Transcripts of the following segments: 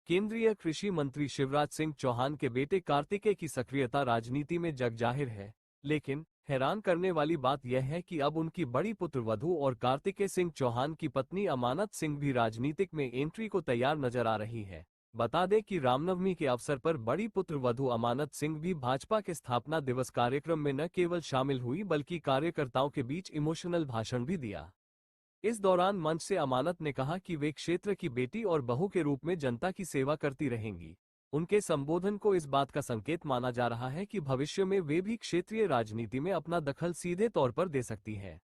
केंद्रीय कृषि मंत्री शिवराज सिंह चौहान के बेटे कार्तिकेय की सक्रियता राजनीति में जगजाहिर है, लेकिन हैरान करने वाली बात यह है कि अब उनकी बड़ी पुत्रवधू और कार्तिकेय सिंह चौहान की पत्नी अमानत सिंह भी राजनीतिक में एंट्री को तैयार नजर आ रही है। बता दें कि रामनवमी के अवसर पर बड़ी पुत्रवधू अमानत सिंह भी भाजपा के स्थापना दिवस कार्यक्रम में न केवल शामिल हुई बल्कि कार्यकर्ताओं के बीच इमोशनल भाषण भी दिया। इस दौरान मंच से अमानत ने कहा कि वे क्षेत्र की बेटी और बहू के रूप में जनता की सेवा करती रहेंगी। उनके संबोधन को इस बात का संकेत माना जा रहा है कि भविष्य में वे भी क्षेत्रीय राजनीति में अपना दखल सीधे तौर पर दे सकती हैं।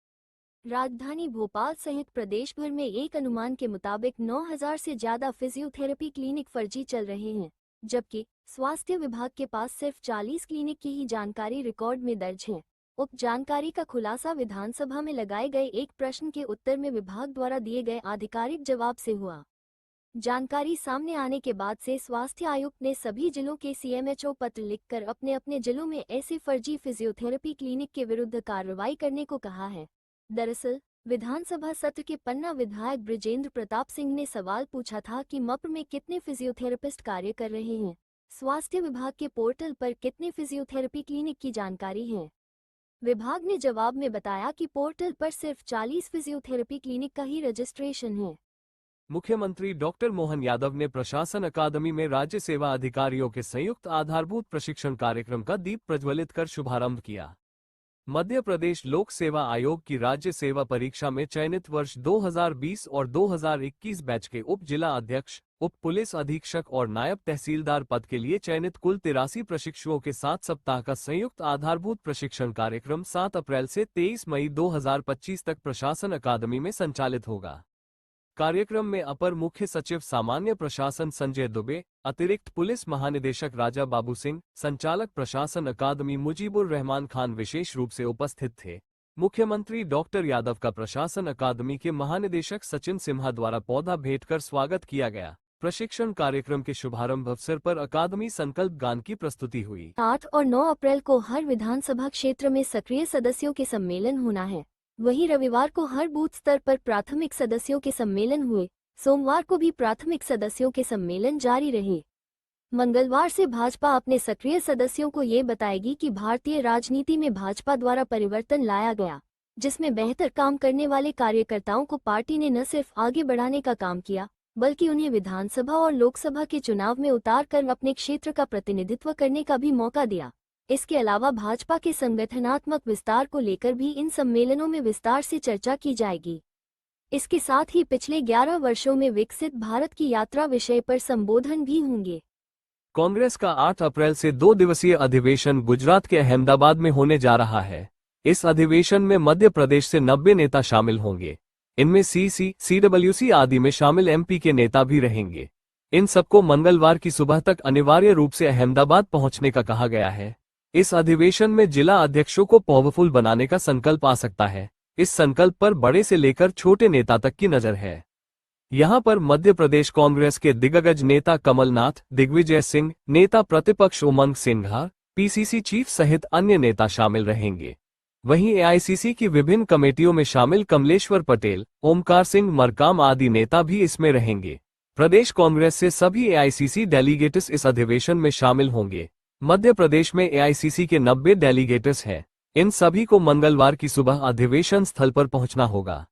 राजधानी भोपाल सहित प्रदेश भर में एक अनुमान के मुताबिक 9,000 से ज्यादा फिजियोथेरेपी क्लिनिक फर्जी चल रहे हैं, जबकि स्वास्थ्य विभाग के पास सिर्फ 40 क्लिनिक की ही जानकारी रिकॉर्ड में दर्ज है। उक्त जानकारी का खुलासा विधानसभा में लगाए गए एक प्रश्न के उत्तर में विभाग द्वारा दिए गए आधिकारिक जवाब से हुआ। जानकारी सामने आने के बाद से स्वास्थ्य आयुक्त ने सभी जिलों के सीएमएचओ पत्र लिखकर अपने अपने जिलों में ऐसे फर्जी फिजियोथेरेपी क्लिनिक के विरुद्ध कार्रवाई करने को कहा है। दरअसल विधानसभा सत्र के पन्ना विधायक बृजेंद्र प्रताप सिंह ने सवाल पूछा था कि मप्र में कितने फिजियोथेरेपिस्ट कार्य कर रहे हैं, स्वास्थ्य विभाग के पोर्टल पर कितने फिजियोथेरेपी क्लिनिक की जानकारी है। विभाग ने जवाब में बताया कि पोर्टल पर सिर्फ 40 फिजियोथेरेपी क्लिनिक का ही रजिस्ट्रेशन है। मुख्यमंत्री डॉक्टर मोहन यादव ने प्रशासन अकादमी में राज्य सेवा अधिकारियों के संयुक्त आधारभूत प्रशिक्षण कार्यक्रम का दीप प्रज्वलित कर शुभारंभ किया। मध्य प्रदेश लोक सेवा आयोग की राज्य सेवा परीक्षा में चयनित वर्ष 2020 और 2021 बैच के उप जिला अध्यक्ष, उप पुलिस अधीक्षक और नायब तहसीलदार पद के लिए चयनित कुल 83 प्रशिक्षुओं के 7 सप्ताह का संयुक्त आधारभूत प्रशिक्षण कार्यक्रम 7 अप्रैल से 23 मई 2025 तक प्रशासन अकादमी में संचालित होगा। कार्यक्रम में अपर मुख्य सचिव सामान्य प्रशासन संजय दुबे, अतिरिक्त पुलिस महानिदेशक राजा बाबू सिंह, संचालक प्रशासन अकादमी मुजीबुर रहमान खान विशेष रूप से उपस्थित थे। मुख्यमंत्री डॉक्टर यादव का प्रशासन अकादमी के महानिदेशक सचिन सिम्हा द्वारा पौधा भेंट कर स्वागत किया गया। प्रशिक्षण कार्यक्रम के शुभारंभ अवसर पर अकादमी संकल्प गान की प्रस्तुति हुई। 8 और 9 अप्रैल को हर विधानसभा क्षेत्र में सक्रिय सदस्यों के सम्मेलन होना है। वहीं रविवार को हर बूथ स्तर पर प्राथमिक सदस्यों के सम्मेलन हुए। सोमवार को भी प्राथमिक सदस्यों के सम्मेलन जारी रहे। मंगलवार से भाजपा अपने सक्रिय सदस्यों को ये बताएगी कि भारतीय राजनीति में भाजपा द्वारा परिवर्तन लाया गया, जिसमें बेहतर काम करने वाले कार्यकर्ताओं को पार्टी ने न सिर्फ आगे बढ़ाने का काम किया, बल्कि उन्हें विधानसभा और लोकसभा के चुनाव में उतार कर अपने क्षेत्र का प्रतिनिधित्व करने का भी मौका दिया। इसके अलावा भाजपा के संगठनात्मक विस्तार को लेकर भी इन सम्मेलनों में विस्तार से चर्चा की जाएगी। इसके साथ ही पिछले 11 वर्षों में विकसित भारत की यात्रा विषय पर संबोधन भी होंगे। कांग्रेस का 8 अप्रैल से 2 दिवसीय अधिवेशन गुजरात के अहमदाबाद में होने जा रहा है। इस अधिवेशन में मध्य प्रदेश से 90 नेता शामिल होंगे। इनमें सीसी, सीडब्ल्यूसी आदि में शामिल एमपी के नेता भी रहेंगे। इन सबको मंगलवार की सुबह तक अनिवार्य रूप से अहमदाबाद पहुंचने का कहा गया है। इस अधिवेशन में जिला अध्यक्षों को पावरफुल बनाने का संकल्प आ सकता है। इस संकल्प पर बड़े से लेकर छोटे नेता तक की नजर है। यहां पर मध्य प्रदेश कांग्रेस के दिग्गज नेता कमलनाथ, दिग्विजय सिंह, नेता प्रतिपक्ष उमंग सिंघार, पीसीसी चीफ सहित अन्य नेता शामिल रहेंगे। वहीं एआईसीसी की विभिन्न कमेटियों में शामिल कमलेश्वर पटेल, ओमकार सिंह मरकाम आदि नेता भी इसमें रहेंगे। प्रदेश कांग्रेस से सभी एआईसीसी डेलीगेट्स इस अधिवेशन में शामिल होंगे। मध्य प्रदेश में एआईसीसी के 90 डेलीगेट्स हैं। इन सभी को मंगलवार की सुबह अधिवेशन स्थल पर पहुंचना होगा।